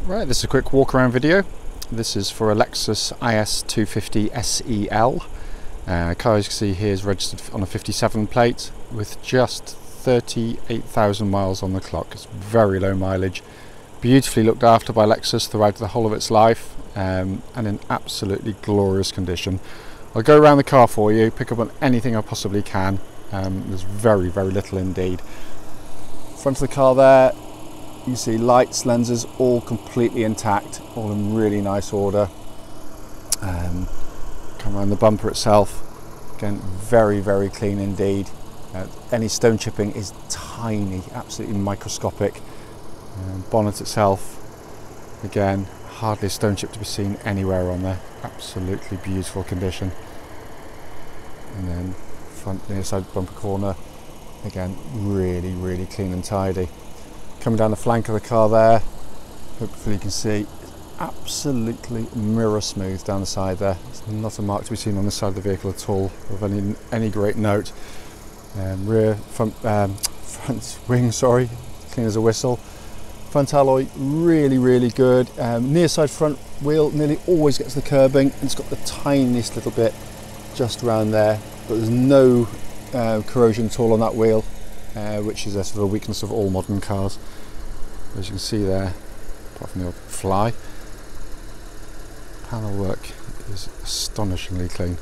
Right, this is a quick walk around video. This is for a Lexus IS 250 SEL. Car, as you can see here, is registered on a 57 plate with just 38,000 miles on the clock. It's very low mileage, beautifully looked after by Lexus throughout the whole of its life, and in absolutely glorious condition. I'll go around the car for you, pick up on anything I possibly can. There's very little indeed. Front of the car there, you can see lights, lenses, all completely intact, all in really nice order. Come around the bumper itself, again very clean indeed. Any stone chipping is tiny, absolutely microscopic. Bonnet itself, again hardly a stone chip to be seen anywhere on there, absolutely beautiful condition. And then front near side bumper corner, again really clean and tidy. Coming down the flank of the car there, hopefully you can see, absolutely mirror smooth down the side there. There's not a mark to be seen on this side of the vehicle at all of any great note. Front wing, sorry, clean as a whistle. Front alloy really good. Near side front wheel nearly always gets the curbing. It's got the tiniest little bit just around there, but there's no corrosion at all on that wheel, which is a sort of a weakness of all modern cars. As you can see there, apart from the old fly, panel work is astonishingly clean.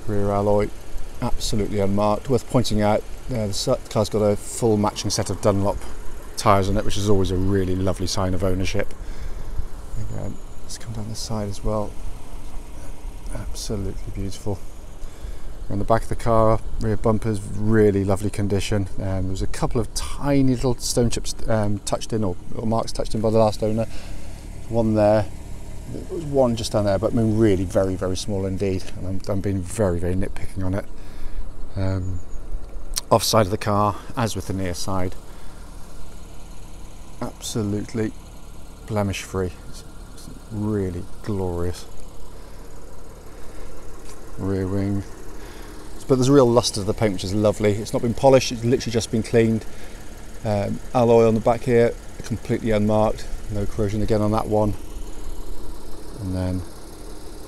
Rear alloy absolutely unmarked. Worth pointing out, the car's got a full matching set of Dunlop tyres on it, which is always a really lovely sign of ownership. Again, let's come down the side as well. Absolutely beautiful. On the back of the car, rear bumper's really lovely condition. There was a couple of tiny little stone chips touched in, or marks touched in by the last owner. One there, one just down there, but I mean really very small indeed. And I'm being very nitpicking on it. Off side of the car, as with the near side, absolutely blemish free. It's really glorious. Rear wing. But there's a real luster to the paint, which is lovely. It's not been polished, it's literally just been cleaned. Alloy on the back here, completely unmarked, no corrosion again on that one. And then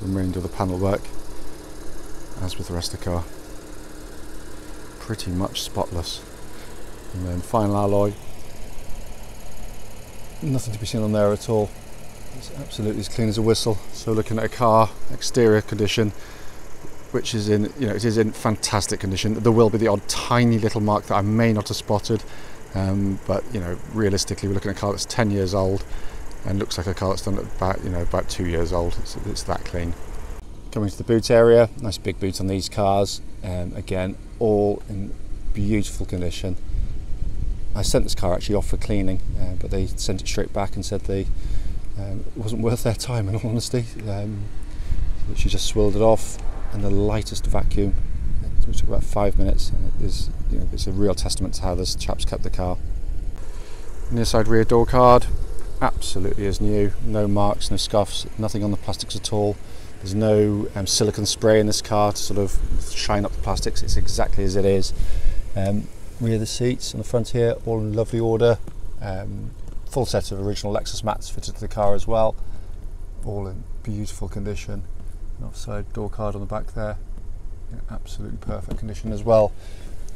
the remainder of the panel work, as with the rest of the car, pretty much spotless. And then final alloy, nothing to be seen on there at all. It's absolutely as clean as a whistle. So looking at a car, exterior condition, which is in, it is in fantastic condition. There will be the odd tiny little mark that I may not have spotted, but realistically, we're looking at a car that's 10 years old and looks like a car that's done about 2 years old. It's that clean. Coming to the boot area, nice big boot on these cars. Again, all in beautiful condition. I sent this car actually off for cleaning, but they sent it straight back and said it wasn't worth their time, in all honesty. She just swilled it off. And the lightest vacuum, which took about 5 minutes, and it's a real testament to how this chap's kept the car. Near side rear door card, absolutely as new, no marks, no scuffs, nothing on the plastics at all. There's no silicone spray in this car to sort of shine up the plastics. It's exactly as it is. Rear of the seats on the front here, all in lovely order. Full set of original Lexus mats fitted to the car as well, all in beautiful condition. Offside door card on the back there, absolutely perfect condition as well.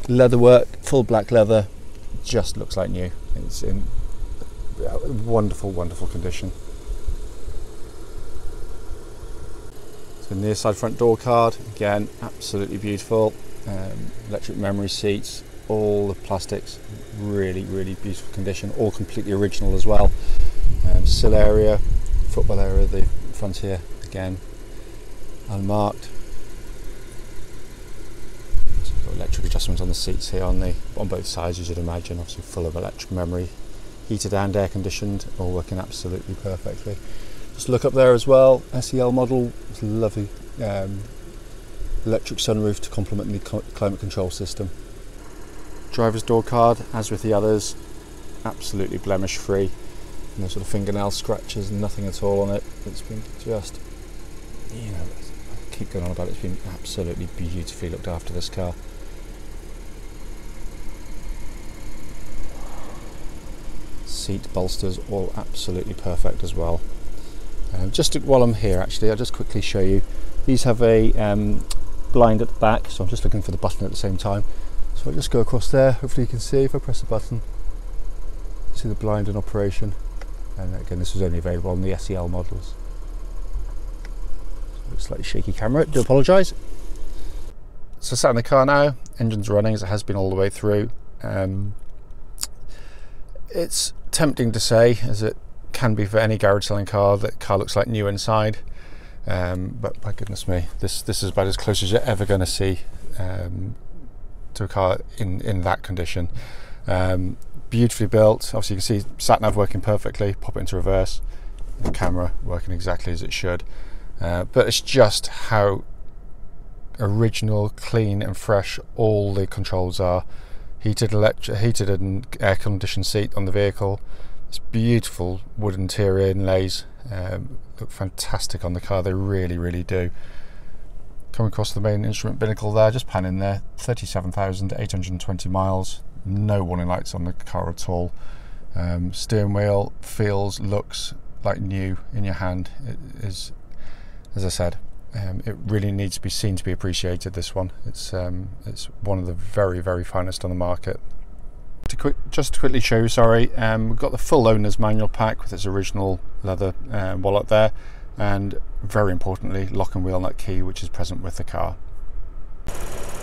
Leather work, full black leather, just looks like new. It's in wonderful condition. So near side front door card, again absolutely beautiful. Electric memory seats, all the plastics, really beautiful condition, all completely original as well. Sill area, footwell area, the front here, again unmarked. So got electric adjustments on the seats here on both sides, as you'd imagine, obviously full of electric memory, heated and air conditioned, all working absolutely perfectly. Just look up there as well, SEL model, it's a lovely electric sunroof to complement the climate control system. Driver's door card, as with the others, absolutely blemish free, no sort of fingernail scratches, nothing at all on it. It's been just, I keep going on about it, it's been absolutely beautifully looked after, this car. seat bolsters, all absolutely perfect as well. Just while I'm here, actually, I'll just quickly show you. These have a blind at the back, so I'm just looking for the button at the same time. So I'll just go across there. Hopefully you can see if I press the button. See the blind in operation. And again, this was only available on the SEL models. So slightly shaky camera, do apologise. So sat in the car now, engine's running as it has been all the way through. It's tempting to say, as it can be for any garage selling car, that car looks like new inside. But my goodness me, this is about as close as you're ever going to see to a car in that condition. Beautifully built. Obviously you can see sat nav working perfectly, pop it into reverse, the camera working exactly as it should. But it's just how original, clean and fresh all the controls are. Heated and air conditioned seat on the vehicle. It's beautiful wood interior inlays. Look fantastic on the car, they really do. Coming across the main instrument binnacle there, just pan in there, 37,820 miles. No warning lights on the car at all. Steering wheel feels, looks like new in your hand. It is, as I said, it really needs to be seen to be appreciated, this one. It's one of the very finest on the market. Just to quickly show you, sorry, we've got the full owner's manual pack with its original leather wallet there, and very importantly, lock and wheel nut key, which is present with the car.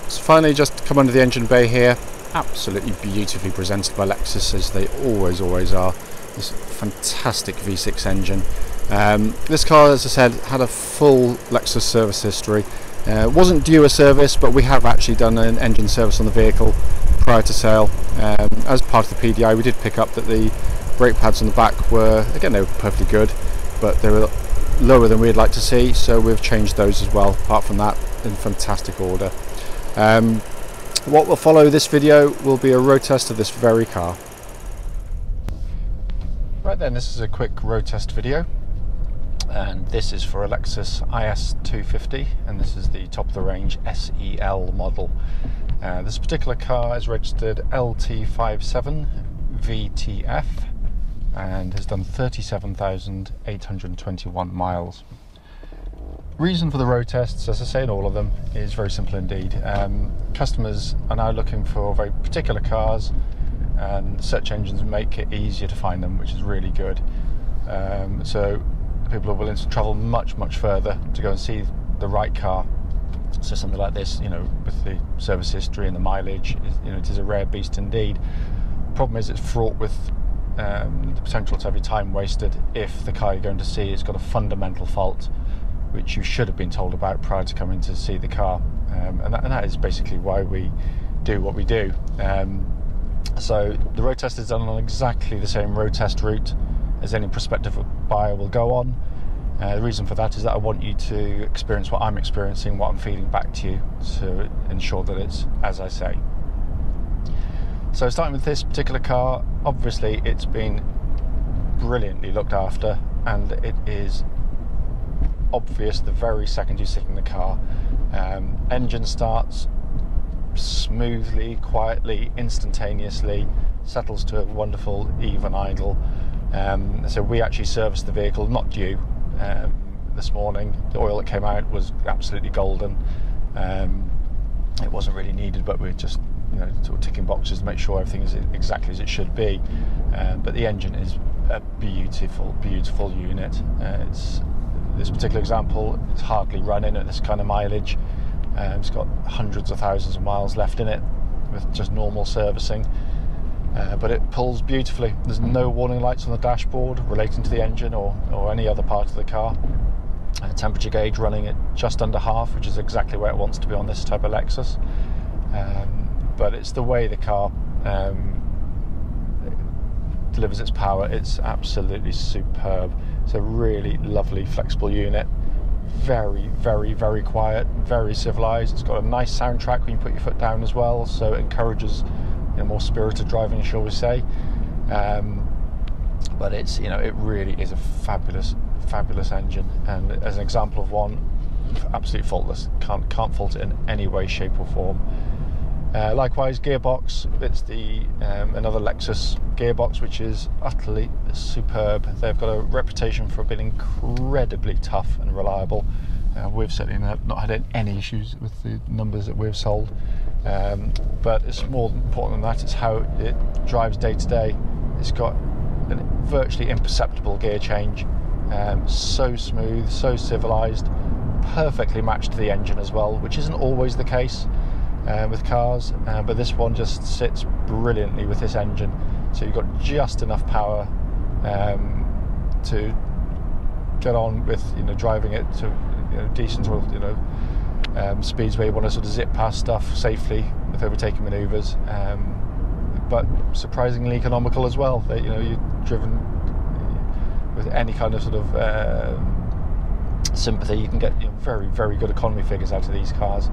So finally, just come under the engine bay here. Absolutely beautifully presented by Lexus, as they always are. This fantastic V6 engine. This car, as I said, had a full Lexus service history. Wasn't due a service, but we have actually done an engine service on the vehicle prior to sale. As part of the PDI, we did pick up that the brake pads on the back were, again, they were perfectly good, but they were lower than we'd like to see, so we've changed those as well. Apart from that, in fantastic order. What will follow this video will be a road test of this very car. Right then, this is a quick road test video, and this is for a Lexus IS 250, and this is the top of the range SEL model. This particular car is registered LT57VTF and has done 37,821 miles. Reason for the road tests, as I say in all of them, is very simple indeed. Customers are now looking for very particular cars, and search engines make it easier to find them, which is really good. So people are willing to travel much further to go and see the right car. So something like this, you know, with the service history and the mileage, it is a rare beast indeed. The problem is it's fraught with the potential to have your time wasted if the car you're going to see has got a fundamental fault, which you should have been told about prior to coming to see the car, and that is basically why we do what we do. So the road test is done on exactly the same road test route as any prospective buyer will go on. The reason for that is that I want you to experience what I'm experiencing, what I'm feeding back to you, to ensure that it's as I say. So starting with this particular car, obviously it's been brilliantly looked after, and it is obvious the very second you sit in the car. Engine starts smoothly, quietly, instantaneously, settles to a wonderful even idle. So we actually serviced the vehicle, not due, this morning. The oil that came out was absolutely golden. It wasn't really needed, but we're just sort of ticking boxes to make sure everything is exactly as it should be. But the engine is a beautiful unit. It's this particular example, it's hardly running at this kind of mileage. It's got hundreds of thousands of miles left in it with just normal servicing, but it pulls beautifully. There's no warning lights on the dashboard relating to the engine or any other part of the car. Temperature gauge running at just under half, which is exactly where it wants to be on this type of Lexus. But it's the way the car delivers its power. It's absolutely superb. It's a really lovely flexible unit, very quiet, very civilized. It's got a nice soundtrack when you put your foot down as well, so it encourages more spirited driving, shall we say. But it's it really is a fabulous engine, and as an example of one, absolutely faultless. Can't fault it in any way, shape or form. Likewise, gearbox, it's the another Lexus gearbox, which is utterly superb. They've got a reputation for being incredibly tough and reliable. We've certainly not had any issues with the numbers that we've sold, but it's more important than that. It's how it drives day to day. It's got a virtually imperceptible gear change, so smooth, so civilized, perfectly matched to the engine as well, which isn't always the case with cars, but this one just sits brilliantly with this engine. So you've got just enough power to get on with, driving it to decent or speeds where you want to sort of zip past stuff safely with overtaking manoeuvres, but surprisingly economical as well. You're driven with any kind of sort of sympathy, you can get very, very good economy figures out of these cars.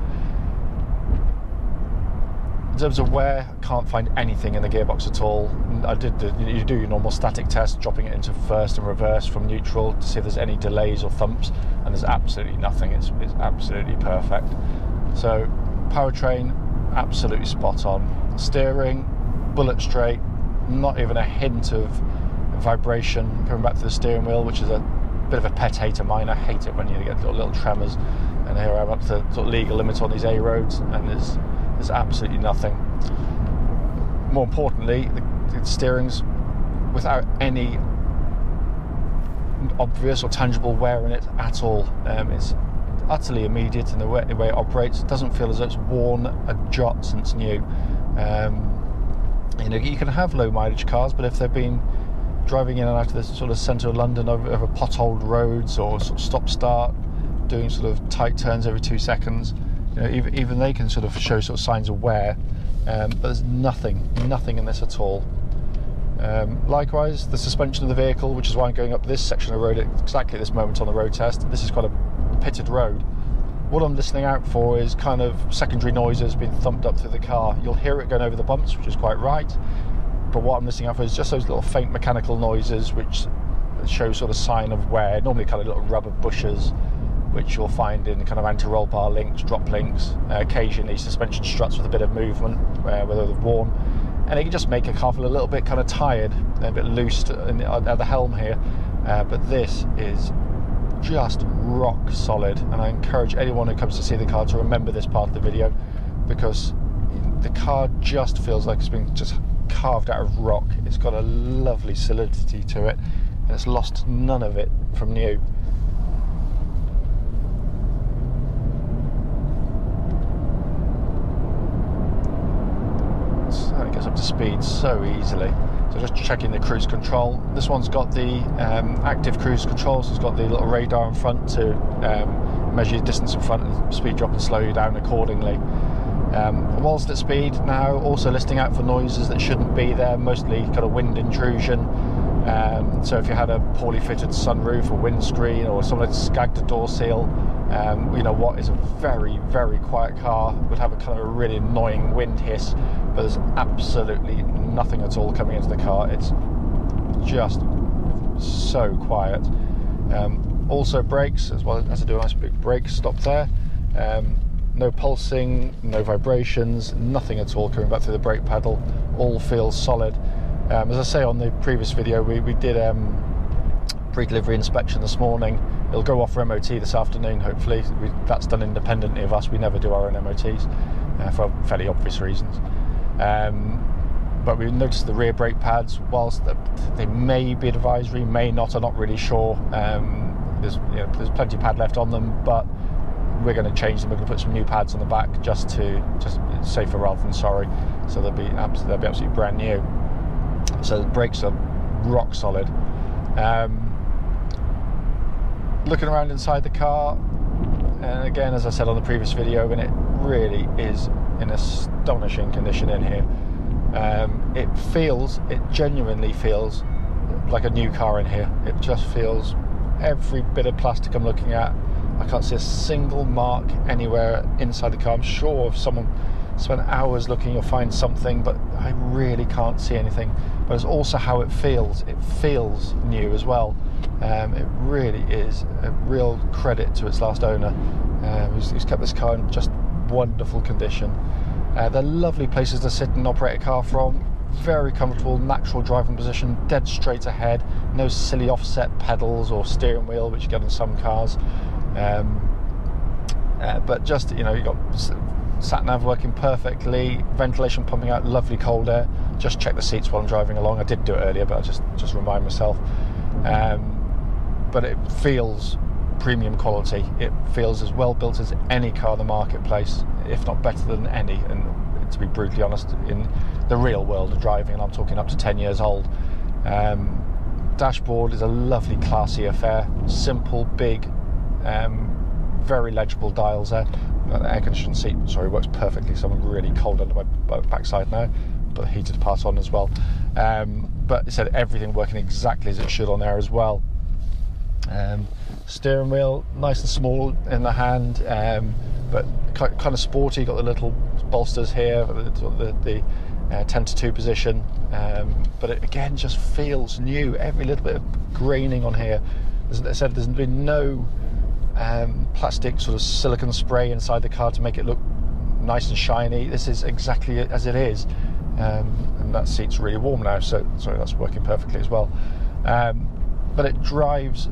In terms of wear, I can't find anything in the gearbox at all. You do your normal static test, dropping it into first and reverse from neutral to see if there's any delays or thumps, and there's absolutely nothing. It's absolutely perfect. So powertrain, absolutely spot on. Steering, bullet straight, not even a hint of vibration coming back to the steering wheel, which is a bit of a pet hate of mine. I hate it when you get little tremors, and here I'm up to the sort of legal limit on these A roads, and there's absolutely nothing. More importantly, the steering's without any obvious or tangible wear in it at all. It's utterly immediate in the way it operates. It doesn't feel as though it's worn a jot since new. You can have low mileage cars, but if they've been driving in and out of the sort of centre of London over potholed roads, or sort of stop-start, doing sort of tight turns every 2 seconds, even they can sort of show sort of signs of wear, but there's nothing in this at all. Likewise, the suspension of the vehicle, which is why I'm going up this section of road at exactly this moment on the road test. This is quite a pitted road. What I'm listening out for is kind of secondary noises being thumped up through the car. You'll hear it going over the bumps, which is quite right, but what I'm listening out for is just those little faint mechanical noises which show sort of sign of wear, normally kind of little rubber bushes, which you'll find in kind of anti-roll bar links, drop links, occasionally suspension struts with a bit of movement where they're worn, and it can just make a car feel a little bit kind of tired, a bit loose at the helm here, but this is just rock solid, and I encourage anyone who comes to see the car to remember this part of the video, because the car just feels like it's been just carved out of rock. It's got a lovely solidity to it, and it's lost none of it from new. It gets up to speed so easily. So just checking the cruise control. This one's got the active cruise control, so it's got the little radar in front to measure your distance in front and speed drop and slow you down accordingly. Whilst at speed now, also listing out for noises that shouldn't be there, mostly kind of wind intrusion. So if you had a poorly fitted sunroof or windscreen, or someone had skagged a door seal, what is a very, very quiet car would have a kind of a really annoying wind hiss, but there's absolutely nothing at all coming into the car. It's just so quiet. Also brakes, as well as I do a nice big brake stop there. No pulsing, no vibrations, nothing at all coming back through the brake pedal. All feels solid. As I say on the previous video, we did pre-delivery inspection this morning. It'll go off for MOT this afternoon, hopefully. That's done independently of us. We never do our own MOTs for fairly obvious reasons. But we noticed the rear brake pads, whilst they may be advisory, may not, I'm not really sure. There's plenty of pad left on them, but we're going to change them. We're going to put some new pads on the back just safer rather than sorry. So they'll be absolutely brand new. So the brakes are rock solid. Looking around inside the car, and again, as I said on the previous video, and it really is in astonishing condition in here. It genuinely feels like a new car in here. It just feels every bit of plastic I'm looking at. I can't see a single mark anywhere inside the car. I'm sure if someone spent hours looking, you'll find something, but I really can't see anything. But it's also how it feels. It feels new as well. It really is a real credit to its last owner, who's kept this car in just wonderful condition. They're lovely places to sit and operate a car from. Very comfortable, natural driving position, dead straight ahead, no silly offset pedals or steering wheel, which you get in some cars. But just, you know, you've got sat nav working perfectly, ventilation pumping out lovely cold air. Just check the seats while I'm driving along. I did do it earlier, but I just remind myself. But it feels premium quality. It feels as well built as any car in the marketplace, if not better than any. And to be brutally honest, in the real world of driving, and I'm talking up to 10 years old. Dashboard is a lovely, classy affair. Simple, big, very legible dials there. The air conditioning seat, sorry, works perfectly, so I'm really cold under my backside now, but heated part on as well. But it said everything working exactly as it should on there as well. Steering wheel, nice and small in the hand, but kind of sporty. Got the little bolsters here, the 10-to-2 position, but it again just feels new. Every little bit of graining on here. As I said, there's been no plastic sort of silicone spray inside the car to make it look nice and shiny. This is exactly as it is, and that seat's really warm now, so sorry, that's working perfectly as well. But it drives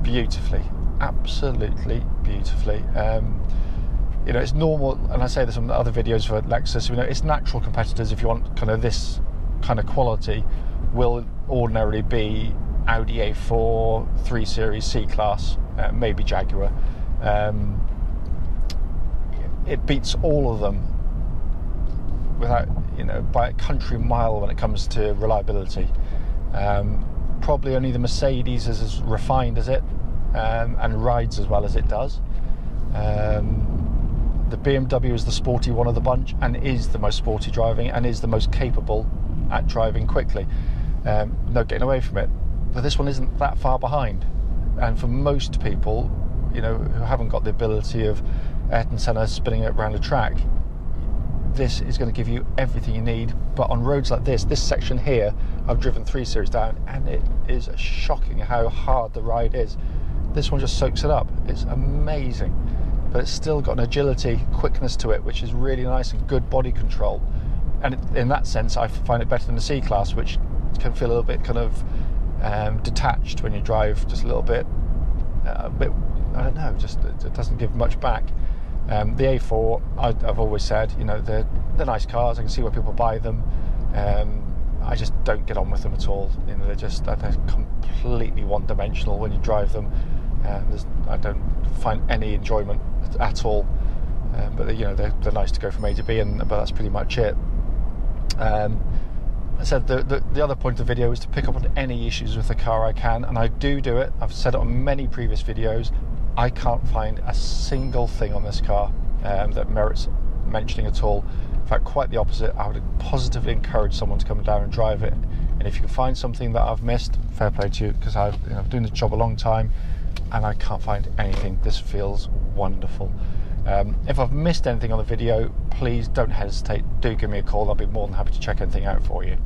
beautifully, absolutely beautifully. You know, it's normal, and I say this on the other videos for Lexus, you know, it's natural competitors, if you want kind of this kind of quality, will ordinarily be Audi A4, 3 Series, C-Class, maybe Jaguar. It beats all of them without, you know, by a country mile when it comes to reliability. Probably only the Mercedes is as refined as it, and rides as well as it does. The BMW is the sporty one of the bunch, and is the most sporty driving, and is the most capable at driving quickly. No getting away from it. But this one isn't that far behind. And for most people, you know, who haven't got the ability of Ayrton Senna spinning it around a track, this is going to give you everything you need. But on roads like this section here, I've driven 3 Series down, and it is shocking how hard the ride is. This one just soaks it up. It's amazing. But it's still got an agility, quickness to it, which is really nice, and good body control. And in that sense, I find it better than the C-Class, which can feel a little bit kind of detached when you drive, just a bit, I don't know, just it doesn't give much back. The A4, I've always said, you know, they're nice cars. I can see why people buy them. I just don't get on with them at all. You know, they're completely one-dimensional when you drive them. I don't find any enjoyment at all. But you know, they're nice to go from A to B, but that's pretty much it. I said the other point of the video is to pick up on any issues with the car I can, and I do it. I've said it on many previous videos. I can't find a single thing on this car that merits mentioning at all. In fact, quite the opposite. I would positively encourage someone to come down and drive it. And if you can find something that I've missed, fair play to you, because I've been doing the job a long time, and I can't find anything. This feels wonderful. If I've missed anything on the video, please don't hesitate. Do give me a call. I'll be more than happy to check anything out for you.